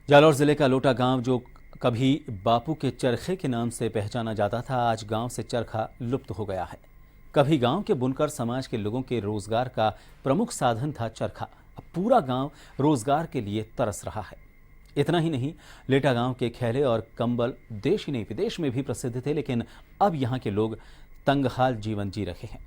जालौर जिले का लोटा गांव, जो कभी बापू के चरखे के नाम से पहचाना जाता था, आज गांव से चरखा लुप्त हो गया है। कभी गांव के बुनकर समाज के लोगों के रोजगार का प्रमुख साधन था चरखा। अब पूरा गांव रोजगार के लिए तरस रहा है। इतना ही नहीं, लेटा गांव के खैले और कंबल देश ही नहीं विदेश में भी प्रसिद्ध थे, लेकिन अब यहां के लोग तंगहाल जीवन जी रहे हैं।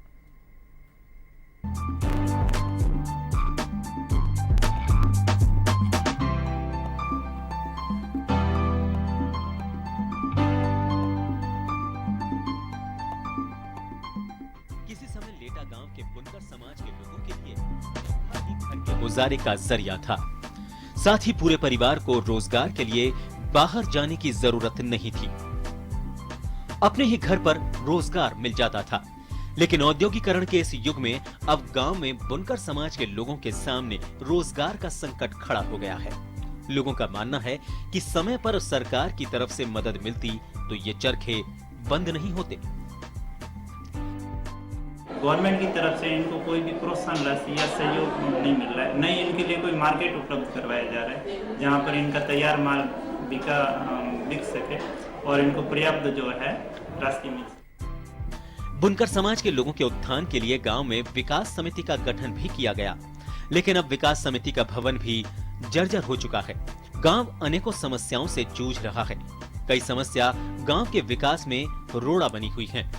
किसी समय लेटा गांव के बुनकर समाज के लोगों के लिए ही घर के गुजारे का जरिया था। साथ ही पूरे परिवार को रोजगार के लिए बाहर जाने की जरूरत नहीं थी। अपने ही घर पर रोजगार मिल जाता था। लेकिन औद्योगिकरण के इस युग में अब गांव में बुनकर समाज के लोगों के सामने रोजगार का संकट खड़ा हो गया है। लोगों का मानना है कि समय पर सरकार की तरफ से मदद मिलती तो ये चरखे बंद नहीं होते। गवर्नमेंट की तरफ से इनको कोई भी प्रोत्साहन राशि या सहयोग नहीं मिल रहा है, नहीं इनके लिए कोई मार्केट उपलब्ध करवाया जा रहा है जहां पर इनका तैयार माल बिक सके और इनको पर्याप्त जो है राशि मिल सके। बुनकर समाज के लोगों के उत्थान के लिए गांव में विकास समिति का गठन भी किया गया, लेकिन अब विकास समिति का भवन भी जर्जर हो चुका है। गांव अनेकों समस्याओं से जूझ रहा है। कई समस्या गांव के विकास में रोड़ा बनी हुई हैं।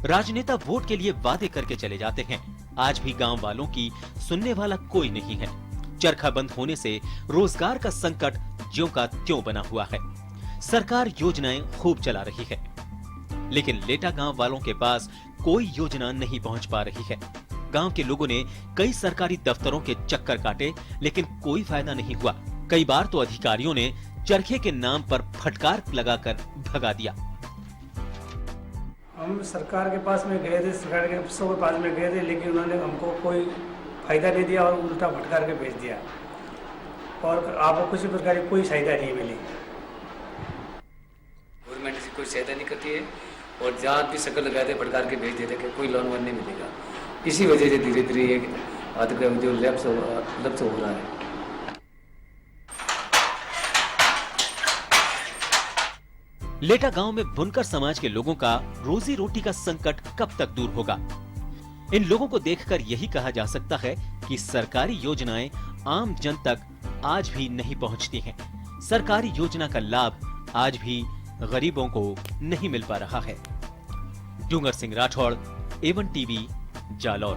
राजनेता वोट के लिए वादे करके चले जाते हैं। आज भी गांव वालों की सुनने वाला कोई नहीं है। चरखा बंद होने से रोजगार का संकट ज्यों का त्यों बना हुआ है। सरकार योजनाएं खूब चला रही है, लेकिन लेटा गांव वालों के पास कोई योजना नहीं पहुंच पा रही है। गांव के लोगों ने कई सरकारी दफ्तरों के चक्कर काटे, लेकिन कोई फायदा नहीं हुआ। कई बार तो अधिकारियों ने चरखे के नाम पर फटकार लगाकर भगा दिया। हम सरकार के पास में गए थे, सरकार के अफसरों के पास में गए थे, लेकिन उन्होंने हमको कोई फायदा नहीं दिया और उल्टा फटकार के भेज दिया और आपको किसी प्रकार की कोई सहायता नहीं मिली। गवर्नमेंट से कोई सहायता नहीं करती है और जहाँ भी शक्ल लगाते फटकार के भेज देते कि कोई लोन वोन नहीं मिलेगा। इसी वजह से धीरे धीरे ये आदत जो लैप्स हो रहा है। लेटा गांव में बुनकर समाज के लोगों का रोजी रोटी का संकट कब तक दूर होगा? इन लोगों को देखकर यही कहा जा सकता है कि सरकारी योजनाएं आम जन तक आज भी नहीं पहुंचती हैं। सरकारी योजना का लाभ आज भी गरीबों को नहीं मिल पा रहा है। डूंगर सिंह राठौड़, A1 टीवी, जालौर।